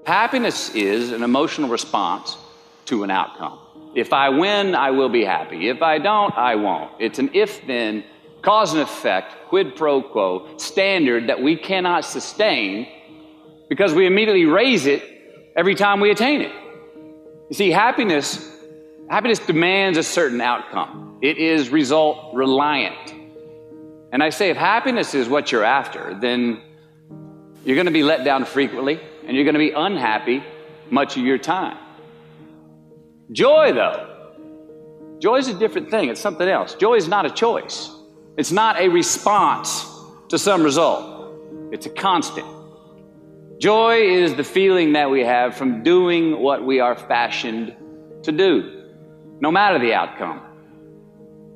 Happiness is an emotional response to an outcome. If I win, I will be happy. If I don't, I won't. It's an if-then, cause and effect, quid pro quo standard that we cannot sustain because we immediately raise it every time we attain it. You see, happiness demands a certain outcome. It is result reliant. And I say, if happiness is what you're after, then you're going to be let down frequently, and you're going to be unhappy much of your time. Joy, though, joy is a different thing. It's something else. Joy is not a choice. It's not a response to some result. It's a constant. Joy is the feeling that we have from doing what we are fashioned to do, no matter the outcome.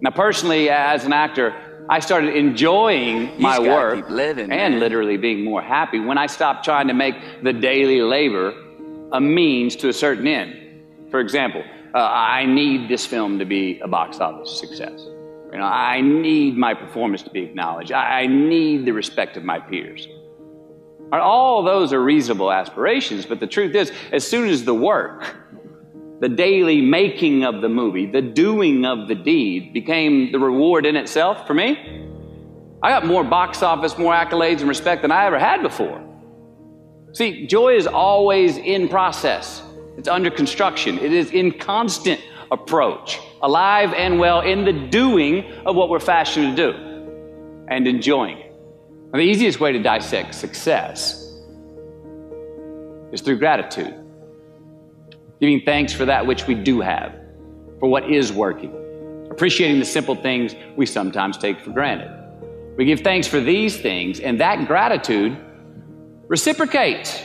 Now, personally, as an actor, I started enjoying my work and literally being more happy when I stopped trying to make the daily labor a means to a certain end. For example, I need this film to be a box office success. I need my performance to be acknowledged. I need the respect of my peers. All those are reasonable aspirations, but the truth is, as soon as the work, the daily making of the movie, the doing of the deed became the reward in itself for me, I got more box office, more accolades and respect than I ever had before. See, joy is always in process. It's under construction. It is in constant approach, alive and well in the doing of what we're fashioned to do and enjoying it. Now, the easiest way to dissect success is through gratitude. Giving thanks for that which we do have, for what is working. Appreciating the simple things we sometimes take for granted. We give thanks for these things, and that gratitude reciprocates,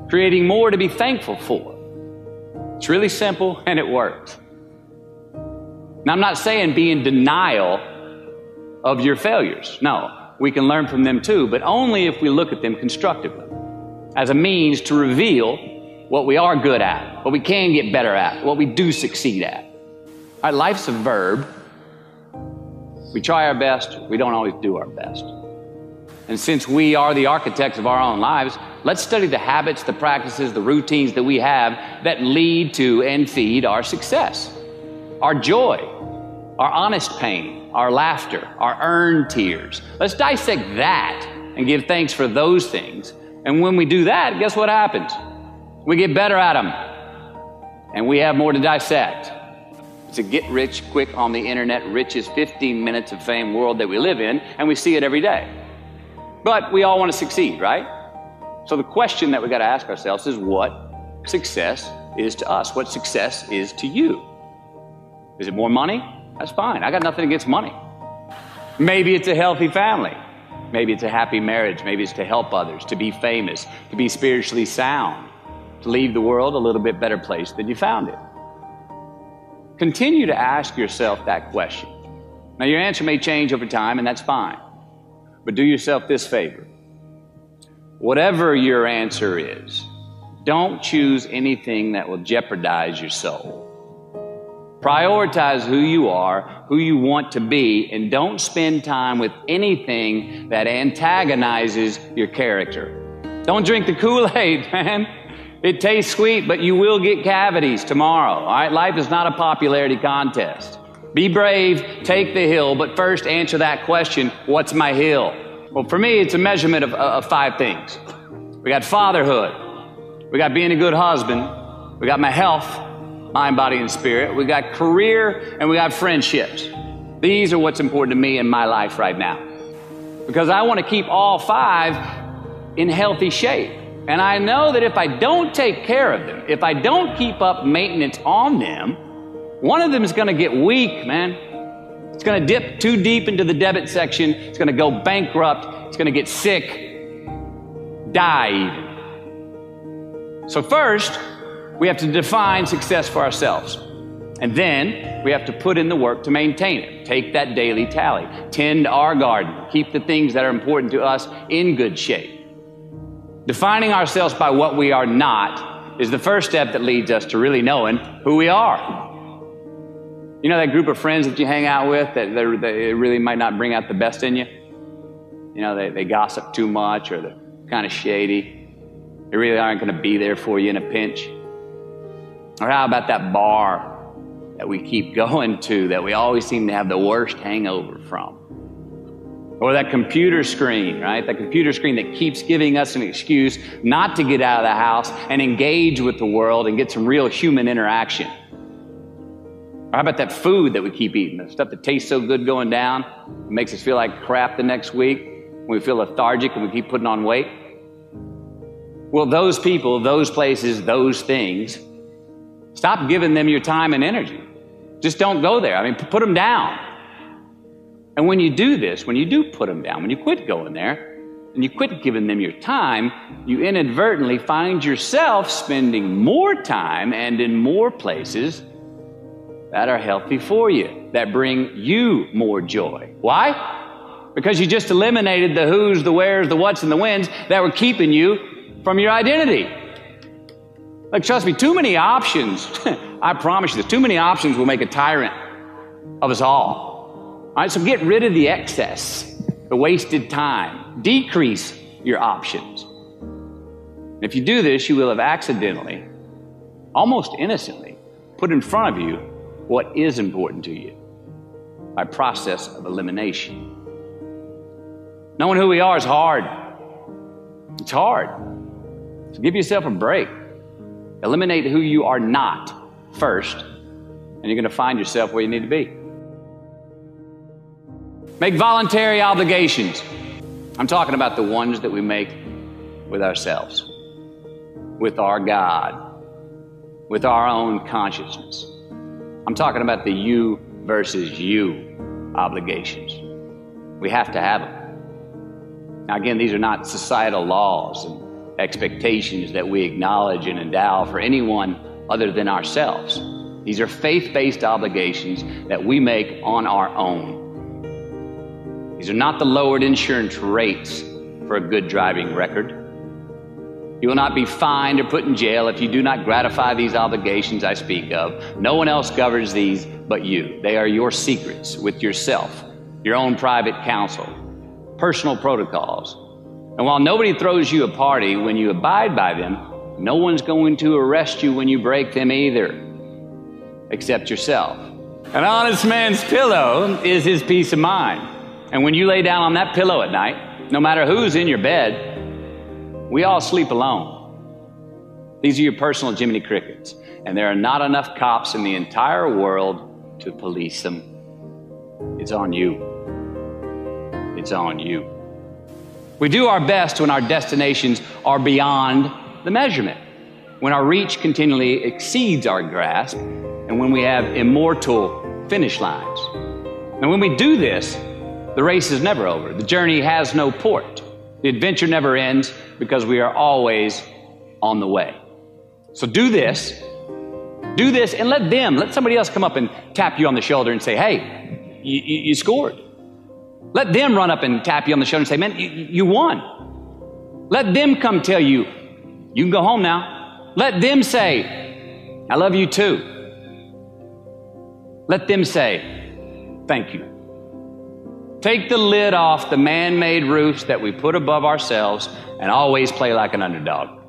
creating more to be thankful for. It's really simple, and it works. Now, I'm not saying be in denial of your failures. No, we can learn from them too, but only if we look at them constructively, as a means to reveal what we are good at, what we can get better at, what we do succeed at. All right, life's a verb. We try our best, we don't always do our best. And since we are the architects of our own lives, let's study the habits, the practices, the routines that we have that lead to and feed our success, our joy, our honest pain, our laughter, our earned tears. Let's dissect that and give thanks for those things. And when we do that, guess what happens? We get better at them, and we have more to dissect. It's a get-rich-quick on the internet, richest 15 minutes of fame world that we live in, and we see it every day. But we all want to succeed, right? So the question that we got to ask ourselves is what success is to us, what success is to you. Is it more money? That's fine. I got nothing against money. Maybe it's a healthy family. Maybe it's a happy marriage. Maybe it's to help others, to be famous, to be spiritually sound, to leave the world a little bit better place than you found it. Continue to ask yourself that question. Now, your answer may change over time, and that's fine. But do yourself this favor. Whatever your answer is, don't choose anything that will jeopardize your soul. Prioritize who you are, who you want to be, and don't spend time with anything that antagonizes your character. Don't drink the Kool-Aid, man. It tastes sweet, but you will get cavities tomorrow, all right? Life is not a popularity contest. Be brave, take the hill, but first answer that question, what's my hill? Well, for me, it's a measurement of 5 things. We got fatherhood. We got being a good husband. We got my health, mind, body, and spirit. We got career, and we got friendships. These are what's important to me in my life right now. Because I want to keep all 5 in healthy shape. And I know that if I don't take care of them, if I don't keep up maintenance on them, one of them is going to get weak, man. It's going to dip too deep into the debit section. It's going to go bankrupt. It's going to get sick, die even. So first, we have to define success for ourselves. And then we have to put in the work to maintain it. Take that daily tally. Tend our garden. Keep the things that are important to us in good shape. Defining ourselves by what we are not is the first step that leads us to really knowing who we are. You know that group of friends that you hang out with that they really might not bring out the best in you? You know, they gossip too much, or they're kind of shady. They really aren't going to be there for you in a pinch. Or how about that bar that we keep going to that we always seem to have the worst hangover from? Or that computer screen, right? That computer screen that keeps giving us an excuse not to get out of the house and engage with the world and get some real human interaction. Or how about that food that we keep eating, the stuff that tastes so good going down, it makes us feel like crap the next week, when we feel lethargic and we keep putting on weight? Well, those people, those places, those things, stop giving them your time and energy. Just don't go there. I mean, put them down. And when you do this, when you do put them down, when you quit going there, and you quit giving them your time, you inadvertently find yourself spending more time and in more places that are healthy for you, that bring you more joy. Why? Because you just eliminated the who's, the where's, the what's, and the when's that were keeping you from your identity. Like, trust me, too many options, I promise you this, too many options will make a tyrant of us all. All right, so get rid of the excess, the wasted time. Decrease your options. And if you do this, you will have accidentally, almost innocently, put in front of you what is important to you by process of elimination. Knowing who we are is hard. It's hard. So give yourself a break. Eliminate who you are not first, and you're going to find yourself where you need to be. Make voluntary obligations. I'm talking about the ones that we make with ourselves, with our God, with our own consciousness. I'm talking about the you versus you obligations. We have to have them. Now, again, these are not societal laws and expectations that we acknowledge and endow for anyone other than ourselves. These are faith-based obligations that we make on our own. These are not the lowered insurance rates for a good driving record. You will not be fined or put in jail if you do not gratify these obligations I speak of. No one else governs these but you. They are your secrets with yourself, your own private counsel, personal protocols. And while nobody throws you a party when you abide by them, no one's going to arrest you when you break them either, except yourself. An honest man's pillow is his peace of mind. And when you lay down on that pillow at night, no matter who's in your bed, we all sleep alone. These are your personal Jiminy Crickets, and there are not enough cops in the entire world to police them. It's on you. It's on you. We do our best when our destinations are beyond the measurement, when our reach continually exceeds our grasp, and when we have immortal finish lines. And when we do this, the race is never over. The journey has no port. The adventure never ends because we are always on the way. So do this, and let somebody else come up and tap you on the shoulder and say, hey, you scored. Let them run up and tap you on the shoulder and say, man, you won. Let them come tell you, you can go home now. Let them say, I love you too. Let them say, thank you. Take the lid off the man-made roofs that we put above ourselves and always play like an underdog.